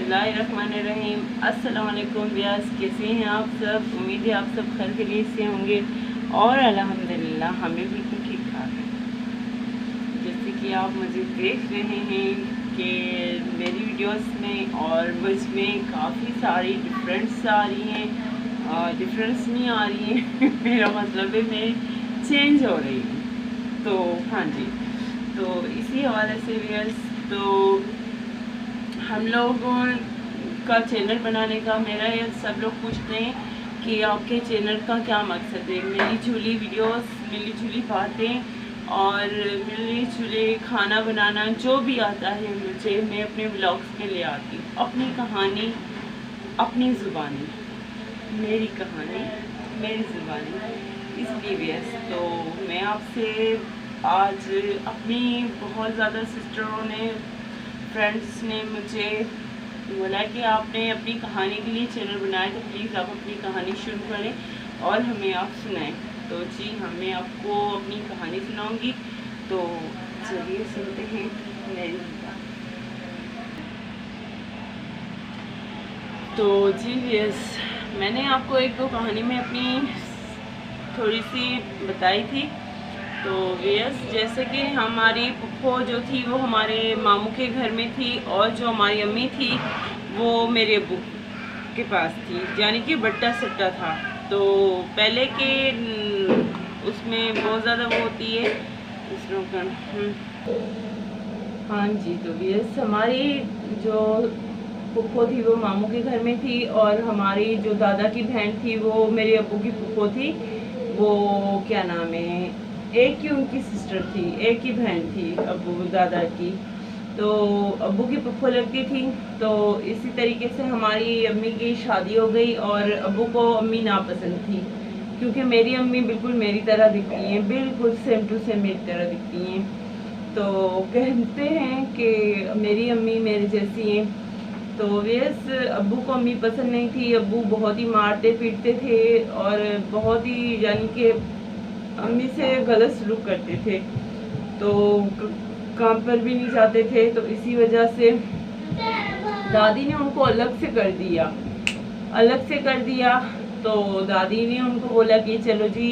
बिस्मिल्लाहिर्रहमानिर्रहीम। अस्सलाम वालेकुम व्यास, कैसे हैं आप सब? उम्मीद है आप सब खैर खैरियत से होंगे और अल्हम्दुलिल्लाह हमें बिल्कुल ठीक ठाक है। जैसे कि आप मुझे देख रहे हैं कि मेरी वीडियोस में और मुझ में काफ़ी सारी डिफरेंस आ रही हैं, डिफरेंस नहीं आ रही है मेरा मतलब है मैं चेंज हो रही हूँ। तो हाँ जी, तो इसी हवाले से व्यूअर्स, तो हम लोगों का चैनल बनाने का मेरा ये सब लोग पूछते हैं कि आपके चैनल का क्या मकसद है। मिली जुली वीडियोस, मिली जुली बातें और मिली जुली खाना बनाना जो भी आता है मुझे, मैं अपने व्लॉग्स में ले आती हूँ। अपनी कहानी अपनी ज़ुबानी, मेरी कहानी मेरी ज़ुबानी। इसलिए व्यस्त तो मैं आपसे आज अपनी बहुत ज़्यादा सिस्टरों ने, फ्रेंड्स ने मुझे बोला कि आपने अपनी कहानी के लिए चैनल बनाया, तो प्लीज़ आप अपनी कहानी शुरू करें और हमें आप सुनाएं। तो जी हाँ, मैं आपको अपनी कहानी सुनाऊंगी। तो चलिए सुनते हैं मेरी बात। तो जी यस, मैंने आपको एक दो कहानी में अपनी थोड़ी सी बताई थी। तो यस, जैसे कि हमारी पुप्पो जो थी वो हमारे मामू के घर में थी और जो हमारी अम्मी थी वो मेरे अब्बू के पास थी, यानी कि बट्टा सट्टा था। तो पहले के उसमें बहुत ज़्यादा वो होती है हाँ जी। तो यस, हमारी जो पुप्पो थी वो मामू के घर में थी और हमारी जो दादा की बहन थी वो मेरे अब्बू की पुप्पो थी। वो क्या नाम है, एक ही उनकी सिस्टर थी, एक ही बहन थी अब्बू दादा की। तो अब्बू की पुप्पो लगती थी। तो इसी तरीके से हमारी अम्मी की शादी हो गई और अब्बू को अम्मी नापसंद थी, क्योंकि मेरी अम्मी बिल्कुल मेरी तरह दिखती हैं, बिल्कुल सेम टू सेम मेरी तरह दिखती हैं। तो कहते हैं कि मेरी अम्मी मेरे जैसी हैं। तो वेस अब्बू को अम्मी पसंद नहीं थी। अब्बू बहुत ही मारते पीटते थे और बहुत ही, यानी कि अम्मी से गलत सलूक करते थे। तो काम पर भी नहीं जाते थे। तो इसी वजह से दादी ने उनको अलग से कर दिया। तो दादी ने उनको बोला कि चलो जी,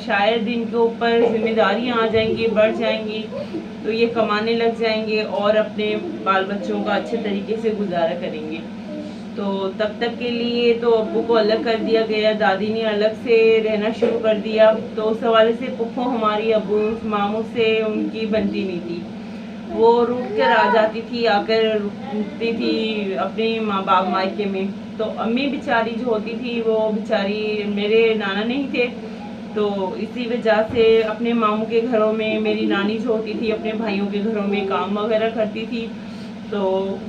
शायद इनके ऊपर जिम्मेदारियां आ जाएंगी, बढ़ जाएंगी, तो ये कमाने लग जाएंगे और अपने बाल बच्चों का अच्छे तरीके से गुजारा करेंगे। तो तब तक के लिए तो अब्बू को अलग कर दिया गया, दादी ने अलग से रहना शुरू कर दिया। तो उस हवाले से पुप्पो हमारी अब्बू मामू से उनकी बनती नहीं थी। वो रूठ कर आ जाती थी, आकर रुकती थी अपने माँ बाप मायके में। तो अम्मी बेचारी जो होती थी वो बेचारी, मेरे नाना नहीं थे, तो इसी वजह से अपने मामू के घरों में मेरी नानी जो होती थी अपने भाइयों के घरों में काम वगैरह करती थी। तो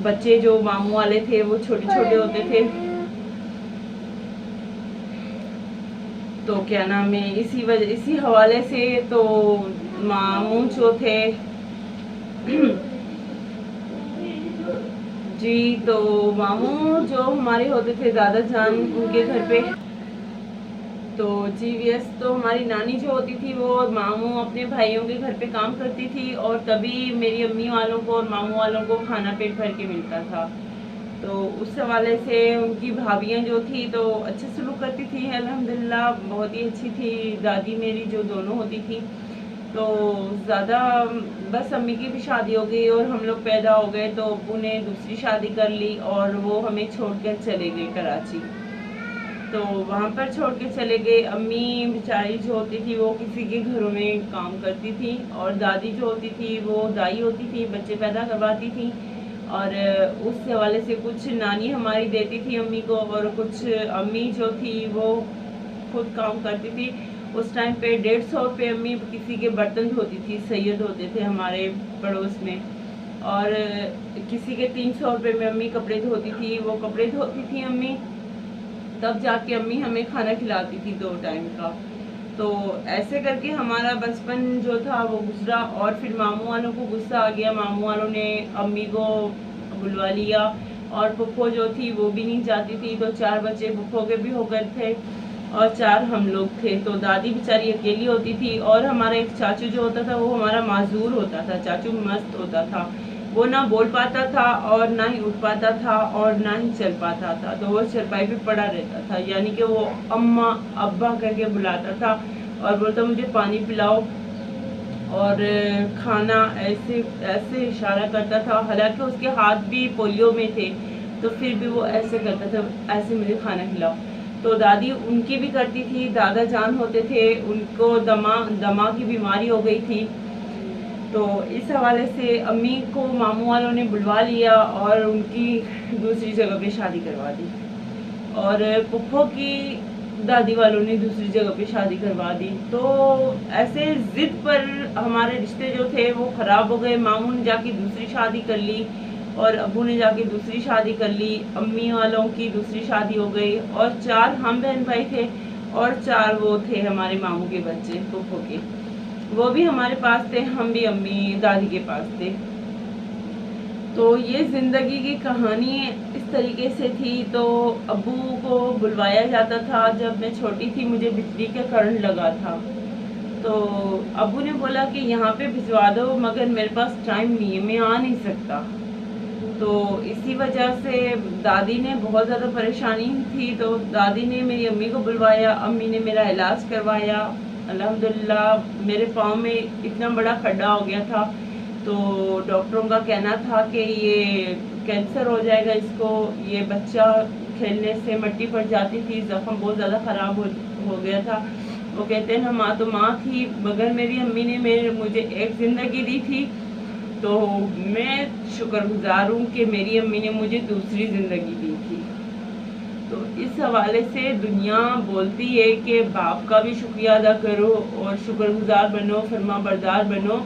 बच्चे जो मामू वाले थे वो छोटे छोटे होते थे। तो क्या नाम है, इसी हवाले से तो मामू जो थे जी, तो मामू जो हमारे होते थे दादा जान, उनके घर पे। तो जी यस, तो हमारी नानी जो होती थी वो मामू अपने भाइयों के घर पे काम करती थी और तभी मेरी अम्मी वालों को और मामू वालों को खाना पेट भर के मिलता था। तो उस हवाले से उनकी भाभियाँ जो थी तो अच्छे सलूक करती थी, अल्हम्दुलिल्लाह बहुत ही अच्छी थी। दादी मेरी जो दोनों होती थी, तो ज़्यादा बस अम्मी की भी शादी हो गई और हम लोग पैदा हो गए, तो अब्बू ने दूसरी शादी कर ली और वो हमें छोड़कर चले गए कराची। तो वहाँ पर छोड़ के चले गए। अम्मी बेचारी जो होती थी वो किसी के घरों में काम करती थी और दादी जो होती थी वो दाई होती थी, बच्चे पैदा करवाती थी। और उस हवाले से कुछ नानी हमारी देती थी अम्मी को और कुछ अम्मी जो थी वो खुद काम करती थी। उस टाइम पे 150 रुपये अम्मी किसी के बर्तन धोती थी, सैयद होते थे हमारे पड़ोस में, और किसी के 300 रुपये में अम्मी कपड़े धोती थी। वो कपड़े धोती थी अम्मी, तब जाके अम्मी हमें खाना खिलाती थी 2 टाइम का। तो ऐसे करके हमारा बचपन जो था वो गुजरा और फिर मामू वालों को गुस्सा आ गया। मामू वालों ने अम्मी को बुलवा लिया और पुप्पो जो थी वो भी नहीं जाती थी। तो 4 बच्चे पुप्पो के भी हो गए थे और 4 हम लोग थे। तो दादी बेचारी अकेली होती थी और हमारा एक चाचू जो होता था वो हमारा माजूर होता था, चाचू मस्त होता था, वो ना बोल पाता था और ना ही उठ पाता था और ना ही चल पाता था, तो वो चरपाई पे पड़ा रहता था, यानी कि वो अम्मा अब्बा करके बुलाता था और बोलता मुझे पानी पिलाओ और खाना, ऐसे ऐसे इशारा करता था। हालांकि उसके हाथ भी पोलियो में थे, तो फिर भी वो ऐसे करता था, ऐसे मुझे खाना खिलाओ। तो दादी उनकी भी करती थी, दादा जान होते थे, उनको दमा की बीमारी हो गई थी। तो इस हवाले से अम्मी को मामू वालों ने बुलवा लिया और उनकी दूसरी जगह पे शादी करवा दी, और पुप्पो की दादी वालों ने दूसरी जगह पे शादी करवा दी। तो ऐसे जिद पर हमारे रिश्ते जो थे वो खराब हो गए। मामू ने जाके दूसरी शादी कर ली और अबू ने जाके दूसरी शादी कर ली, अम्मी वालों की दूसरी शादी हो गई, और 4 हम बहन भाई थे और 4 वो थे हमारे मामू के बच्चे पुप्पो के, वो भी हमारे पास थे, हम भी अम्मी दादी के पास थे। तो ये ज़िंदगी की कहानी इस तरीके से थी। तो अब्बू को बुलवाया जाता था जब मैं छोटी थी, मुझे बिजली का करंट लगा था, तो अब्बू ने बोला कि यहाँ पे भिजवा दो, मगर मेरे पास टाइम नहीं है, मैं आ नहीं सकता। तो इसी वजह से दादी ने बहुत ज़्यादा परेशानी थी, तो दादी ने मेरी अम्मी को बुलवाया, अम्मी ने मेरा इलाज करवाया। अल्हम्दुलिल्लाह मेरे पाँव में इतना बड़ा खड्डा हो गया था, तो डॉक्टरों का कहना था कि ये कैंसर हो जाएगा इसको, ये बच्चा खेलने से मिट्टी पड़ जाती थी, ज़ख्म बहुत ज़्यादा ख़राब हो गया था। वो कहते हैं माँ तो माँ थी, मगर मेरी अम्मी ने मुझे एक ज़िंदगी दी थी, तो मैं शुक्रगुजार हूँ कि मेरी अम्मी ने मुझे दूसरी ज़िंदगी दी थी। तो इस हवाले से दुनिया बोलती है कि बाप का भी शुक्रिया अदा करो और शुक्रगुजार बनो, फरमा बरदार बनो,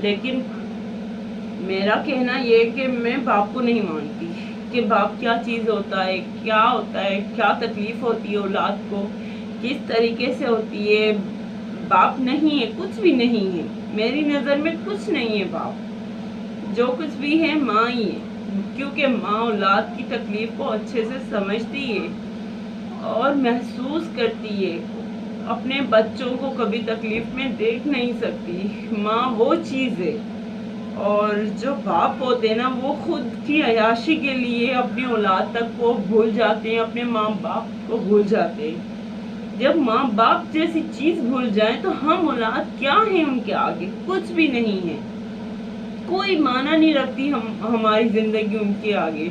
लेकिन मेरा कहना ये है कि मैं बाप को नहीं मानती कि बाप क्या चीज़ होता है, क्या होता है, क्या तकलीफ़ होती है औलाद को, किस तरीके से होती है। बाप नहीं है, कुछ भी नहीं है, मेरी नज़र में कुछ नहीं है बाप, जो कुछ भी है माँ ही है, क्योंकि माँ औलाद की तकलीफ़ को अच्छे से समझती है और महसूस करती है। अपने बच्चों को कभी तकलीफ़ में देख नहीं सकती, माँ वो चीज़ है। और जो बाप होते हैं ना, वो खुद की अयाशी के लिए अपनी औलाद तक को भूल जाते हैं, अपने माँ बाप को भूल जाते हैं। जब माँ बाप जैसी चीज़ भूल जाए तो हम औलाद क्या हैं उनके आगे, कुछ भी नहीं है, कोई माना नहीं रखती हमारी ज़िंदगी उनके आगे।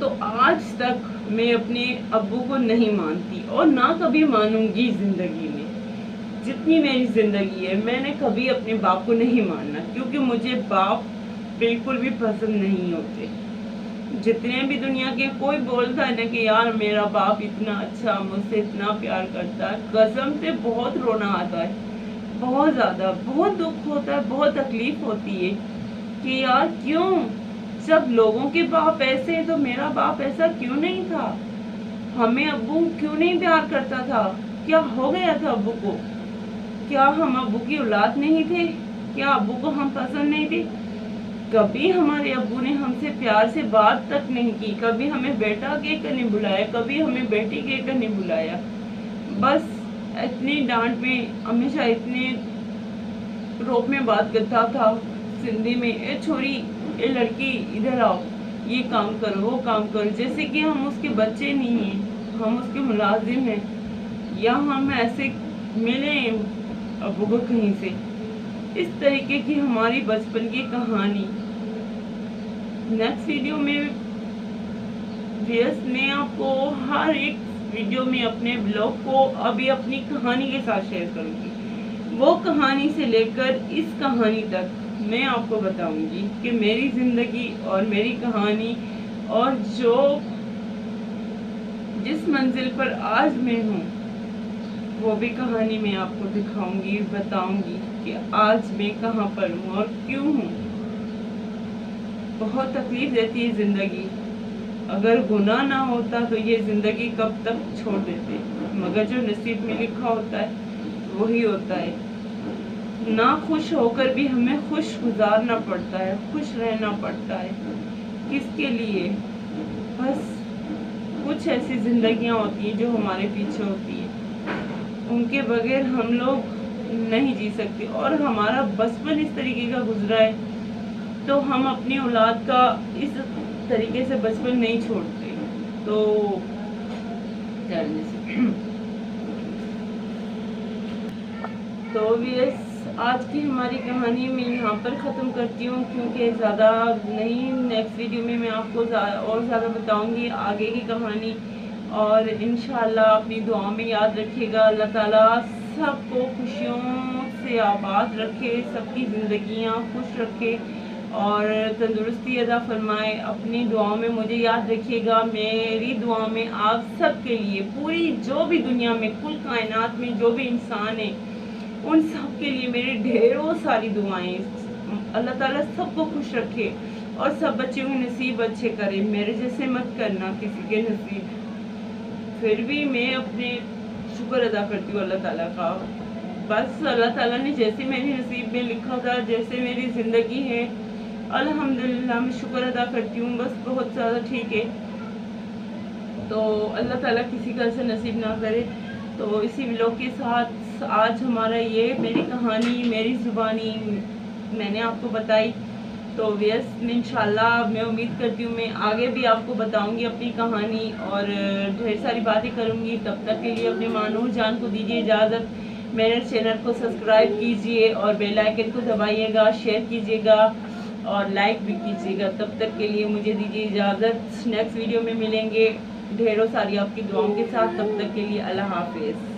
तो आज तक मैं अपने अब्बू को नहीं मानती और ना कभी मानूंगी ज़िंदगी में। जितनी मेरी ज़िंदगी है मैंने कभी अपने बाप को नहीं मानना, क्योंकि मुझे बाप बिल्कुल भी पसंद नहीं होते। जितने भी दुनिया के कोई बोलता है ना कि यार मेरा बाप इतना अच्छा, मुझसे इतना प्यार करता है, कसम से बहुत रोना आता है, बहुत ज़्यादा, बहुत दुख होता है, बहुत तकलीफ़ होती है कि यार क्यों, जब लोगों के बाप ऐसे हैं तो मेरा बाप ऐसा क्यों नहीं था, हमें अब्बू क्यों नहीं प्यार करता था, क्या हो गया था अब्बू को, क्या हम अब्बू की औलाद नहीं थे, क्या अब्बू को हम पसंद नहीं थे। कभी हमारे अब्बू ने हमसे प्यार से बात तक नहीं की, कभी हमें बेटा कह कर नहीं बुलाया, कभी हमें बेटी कह कर नहीं बुलाया। बस इतनी डांट में, हमेशा इतने रोप में बात करता था सिंधी में, ए छोरी, ए लड़की, इधर आओ, ये काम करो, वो काम करो, जैसे कि हम उसके बच्चे नहीं हैं, हम उसके मुलाजिम हैं, या हम ऐसे मिले अब्बू को कहीं से। इस तरीके की हमारी बचपन की कहानी। नेक्स्ट वीडियो में मैं आपको हर एक वीडियो में अपने ब्लॉग को अभी अपनी कहानी के साथ शेयर करूँगी। वो कहानी से लेकर इस कहानी तक मैं आपको बताऊंगी कि मेरी ज़िंदगी और मेरी कहानी, और जो जिस मंजिल पर आज मैं हूँ वो भी कहानी मैं आपको दिखाऊंगी, बताऊंगी कि आज मैं कहाँ पर हूँ और क्यों हूँ। बहुत तकलीफ देती है ज़िंदगी, अगर गुनाह ना होता तो ये ज़िंदगी कब तक छोड़ देते, मगर जो नसीब में लिखा होता है वही होता है। ना खुश होकर भी हमें खुश गुजारना पड़ता है, खुश रहना पड़ता है। किसके लिए? बस कुछ ऐसी ज़िंदगियाँ होती हैं जो हमारे पीछे होती है, उनके बगैर हम लोग नहीं जी सकते। और हमारा बचपन इस तरीके का गुजरा है تو ہم اپنی اولاد کا اس طریقے سے بچپن نہیں چھوڑتے. تو آج کی ہماری کہانی میں یہاں پر ختم کرتی ہوں، کیونکہ زیادہ نہیں، نیکسٹ ویڈیو میں آپ کو اور زیادہ بتاؤں گی آگے کی کہانی. اور انشاءاللہ اپنی دعا میں یاد رکھیے گا. اللہ تعالیٰ سب کو خوشیوں سے آباد رکھے، سب کی زندگیاں خوش رکھے اور تندرستی عطا فرمائے. اپنی دعاؤں میں مجھے یاد رکھیے گا. میری دعا میں آپ سب کے لیے، پوری جو بھی دنیا میں، کل کائنات میں جو بھی انسان ہیں، ان سب کے لیے میری ڈھیروں ساری دعائیں. اللہ تعالیٰ سب کو خوش رکھے اور سب بچوں کے نصیب اچھے کرے. میرے جیسے مت کرنا کسی کے نصیب. پھر بھی میں اپنے شکر ادا کرتی ہوں اللہ تعالیٰ کا. بس اللہ تعالیٰ نے جیسے میری نصیب میں لکھا تھا، جیسے میری زندگی ہے، الحمدللہ میں شکر ادا کرتی ہوں. بس بہت زیادہ ٹھیک ہے، تو اللہ تعالیٰ کسی کا ایسا نصیب نہ کرے. تو اسی ولاگ کے ساتھ آج ہمارا یہ میری کہانی، میری زبانی میں نے آپ کو بتائی. تو انشاءاللہ میں امید کرتی ہوں میں آگے بھی آپ کو بتاؤں گی اپنی کہانی اور ڈھیر ساری باتیں کروں گی. تب تک کے لیے اپنے مانور جان کو دیجیے اجازت. میرے چینل کو سبسکرائب کیجیے اور بیل آئیکن کو دبائیے گا، شیئر کیجیے گا اور لائک بھی کیجیے گا. تب تک کے لیے مجھے دیجیے اجازت. نیکسٹ ویڈیو میں ملیں گے ڈھیروں ساری آپ کی دعاؤں کے ساتھ. تب تک کے لیے اللہ حافظ.